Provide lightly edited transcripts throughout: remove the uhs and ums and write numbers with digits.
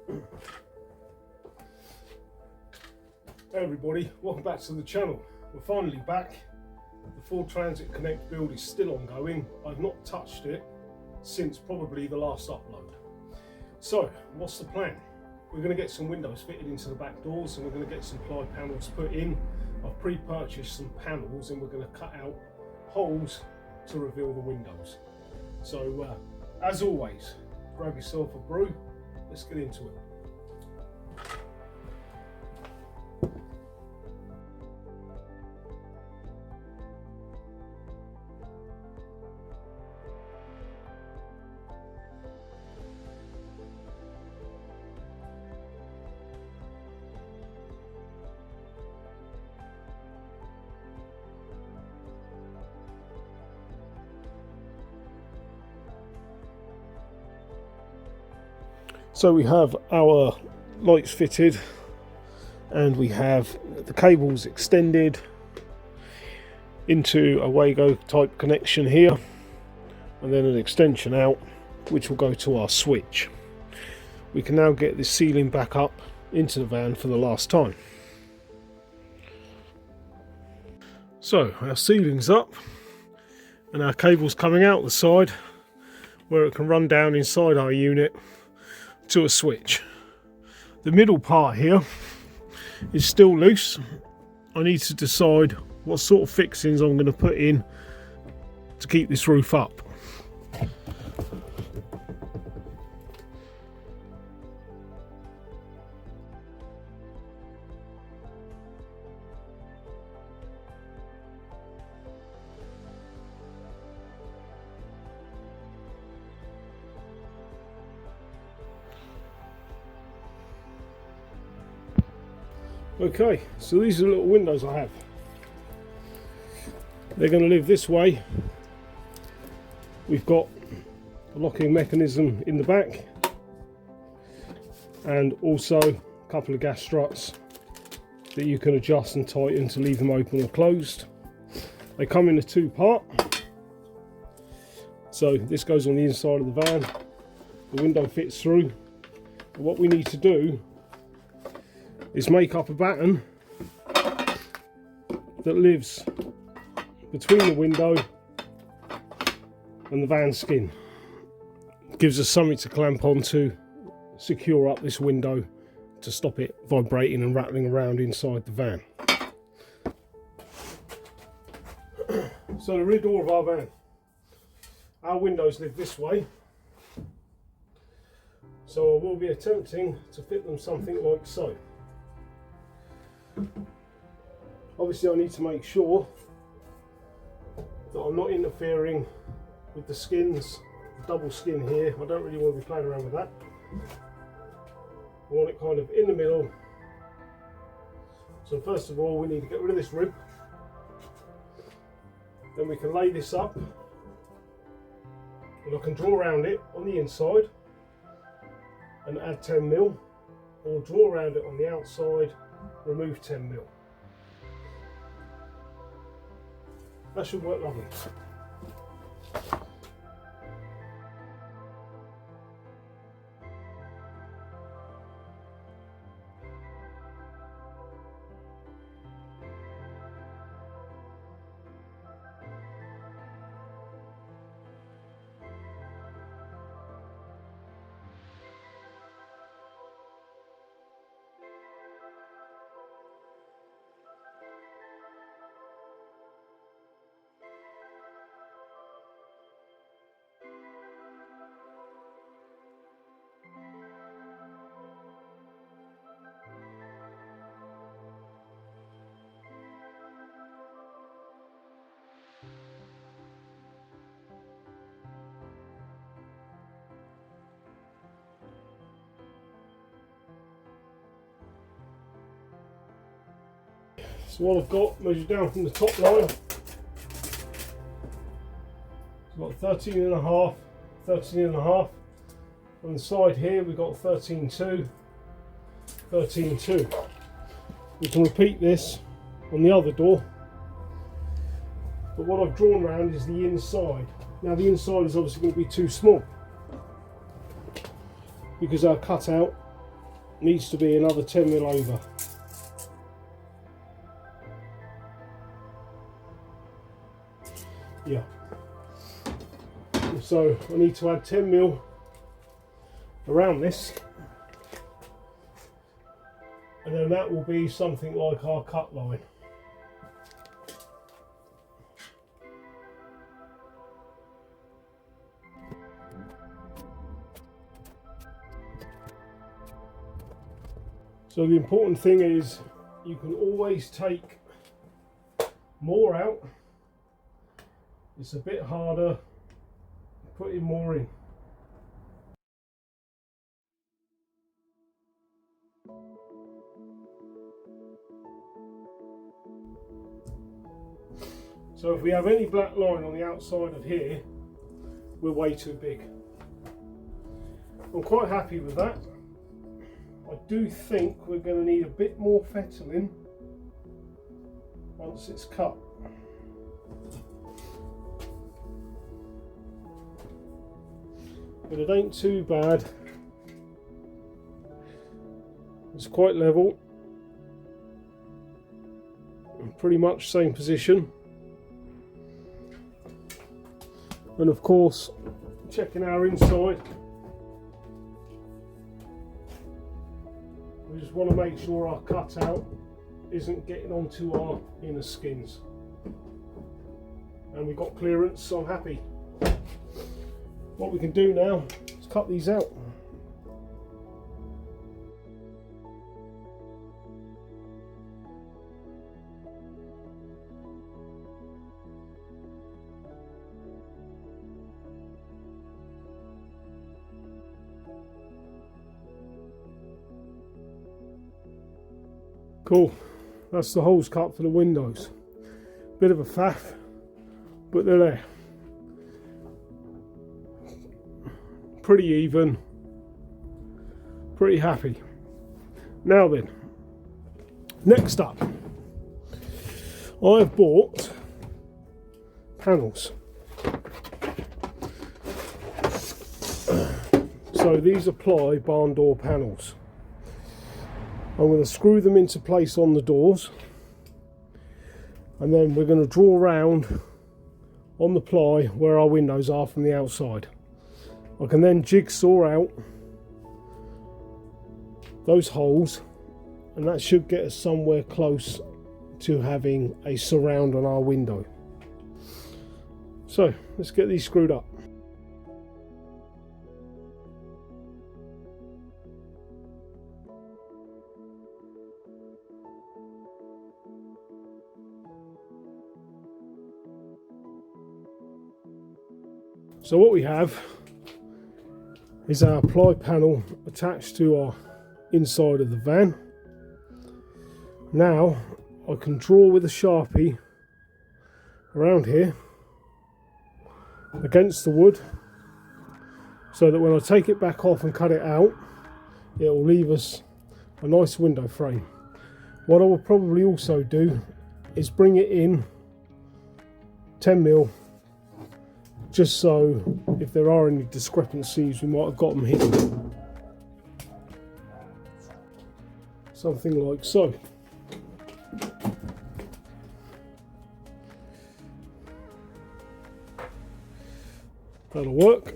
Hey everybody, welcome back to the channel. We're finally back. The Ford Transit Connect build is still ongoing. I've not touched it since probably the last upload. So, what's the plan? We're going to get some windows fitted into the back doors and we're going to get some ply panels put in. I've pre-purchased some panels and we're going to cut out holes to reveal the windows. So, as always, grab yourself a brew. Let's get into it. So we have our lights fitted and we have the cables extended into a Wago type connection here and then an extension out which will go to our switch. We can now get this ceiling back up into the van for the last time. So our ceiling's up and our cable's coming out the side where it can run down inside our unit to a switch. The middle part here is still loose. I need to decide what sort of fixings I'm going to put in to keep this roof up. Okay, so these are the little windows I have. They're going to live this way. We've got a locking mechanism in the back and also a couple of gas struts that you can adjust and tighten to leave them open or closed. They come in a two-part. So this goes on the inside of the van. The window fits through. But what we need to do is make up a batten that lives between the window and the van skin. It gives us something to clamp on to secure up this window to stop it vibrating and rattling around inside the van. So the rear door of our van, our windows live this way, so I will be attempting to fit them something like so. Obviously I need to make sure that I'm not interfering with the skins, the double skin here. I don't really want to be playing around with that. I want it kind of in the middle. So first of all we need to get rid of this rib. Then we can lay this up and I can draw around it on the inside and add 10mm, or draw around it on the outside, remove 10mm. That should work lovely. So what I've got measured down from the top line, it's got 13 and a half, 13 and a half. On the side here we've got 13.2, 13.2. We can repeat this on the other door, but what I've drawn around is the inside. Now the inside is obviously going to be too small because our cutout needs to be another 10mm over. Yeah. So I need to add 10mm around this, and then that will be something like our cut line. So the important thing is you can always take more out. It's a bit harder putting more in. So if we have any black line on the outside of here, we're way too big. I'm quite happy with that. I do think we're going to need a bit more fettling once it's cut. But it ain't too bad. It's quite level. Pretty much same position. And of course, checking our inside. We just want to make sure our cutout isn't getting onto our inner skins. And we've got clearance, so I'm happy. What we can do now is cut these out. Cool, that's the holes cut for the windows. Bit of a faff, but they're there. Pretty even, pretty happy. Now then, next up, I've bought panels. So these are ply barn door panels. I'm going to screw them into place on the doors, and then we're going to draw around on the ply where our windows are from the outside. I can then jigsaw out those holes, and that should get us somewhere close to having a surround on our window. So let's get these screwed up. So what we have is our ply panel attached to our inside of the van. Now I can draw with a Sharpie around here against the wood, so that when I take it back off and cut it out, it will leave us a nice window frame. What I will probably also do is bring it in 10mm, just so if there are any discrepancies we might have got them hidden. Something like so. That'll work.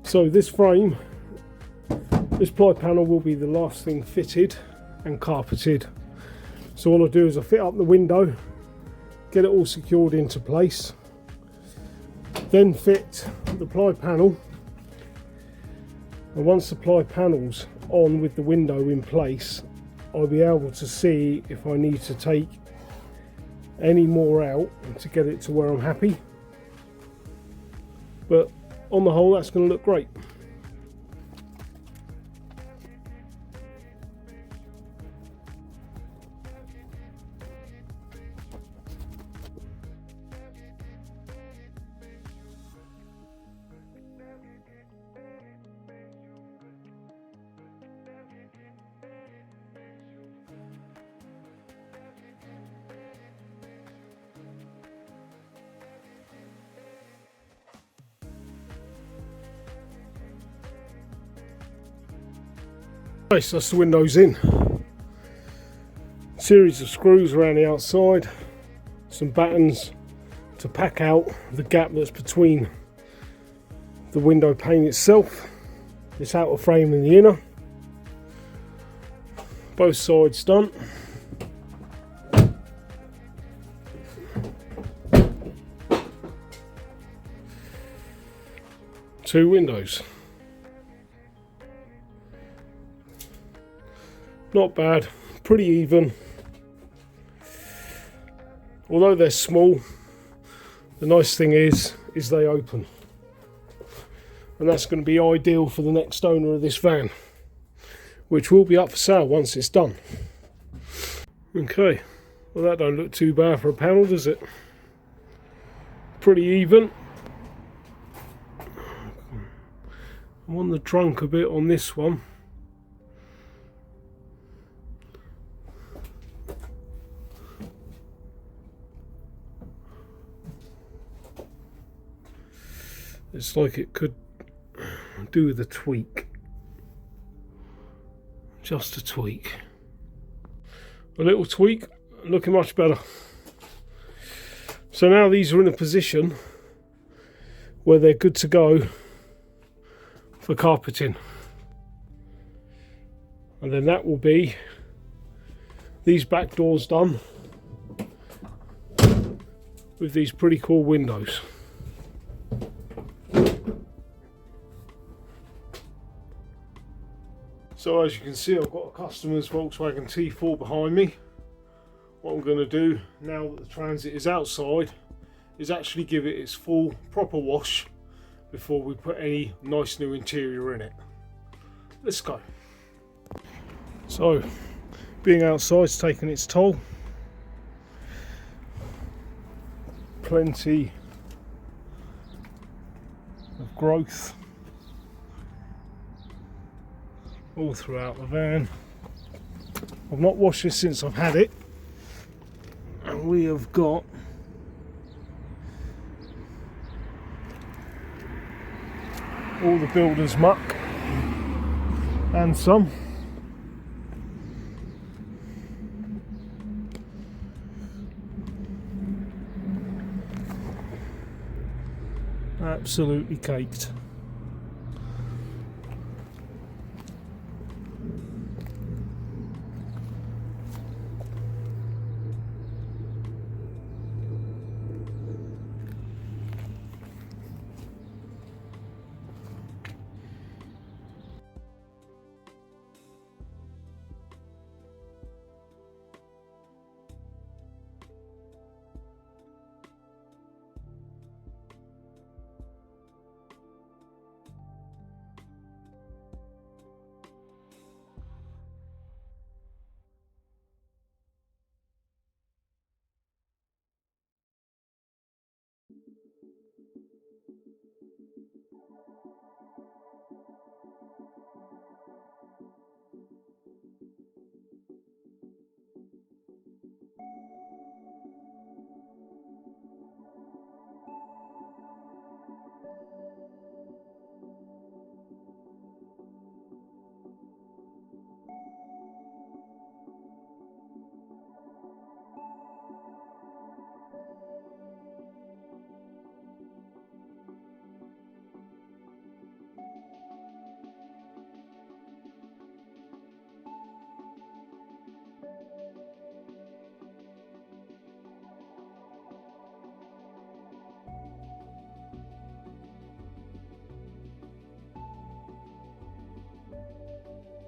So this frame, this ply panel will be the last thing fitted and carpeted. So all I do is I fit up the window, get it all secured into place, then fit the ply panel, and once the ply panel's on with the window in place, I'll be able to see if I need to take any more out to get it to where I'm happy. But on the whole, that's going to look great. Okay, so that's the windows in. Series of screws around the outside, some battens to pack out the gap that's between the window pane itself, this outer frame and the inner. Both sides done. Two windows. Not bad, pretty even. Although they're small, the nice thing is they open. And that's going to be ideal for the next owner of this van, which will be up for sale once it's done. Okay, well that don't look too bad for a panel, does it? Pretty even. I'm on the trunk a bit on this one. It's like it could do with a tweak. Just a tweak. A little tweak, looking much better. So now these are in a position where they're good to go for carpeting. And then that will be these back doors done with these pretty cool windows. So as you can see, I've got a customer's Volkswagen T4 behind me. What I'm going to do now that the Transit is outside is actually give it its full proper wash before we put any nice new interior in it. Let's go. So being outside's taken its toll. Plenty of growth all throughout the van. I've not washed this since I've had it, and we have got all the builder's muck and some. Absolutely caked.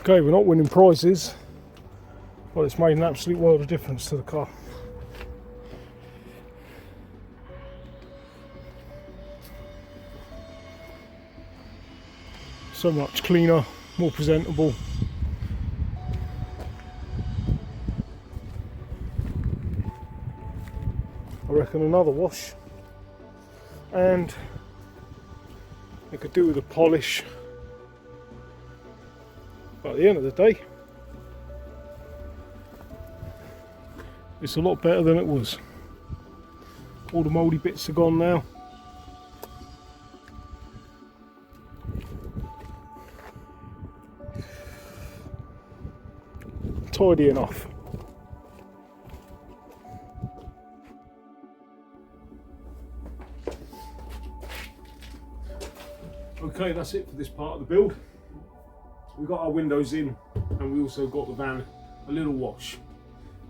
Okay, we're not winning prizes, but it's made an absolute world of difference to the car. So much cleaner, more presentable. I reckon another wash and it could do with a polish. But at the end of the day, it's a lot better than it was. All the mouldy bits are gone now. tidy enough. Okay, that's it for this part of the build. We got our windows in, and we also got the van a little wash.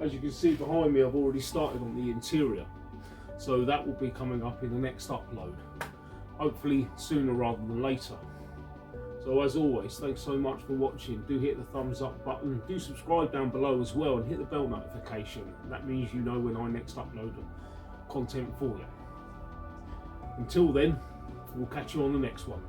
As you can see behind me, I've already started on the interior, so that will be coming up in the next upload, hopefully sooner rather than later. So as always, thanks so much for watching. Do hit the thumbs up button, do subscribe down below as well, and hit the bell notification. That means you know when I next upload content for you. Until then, we'll catch you on the next one.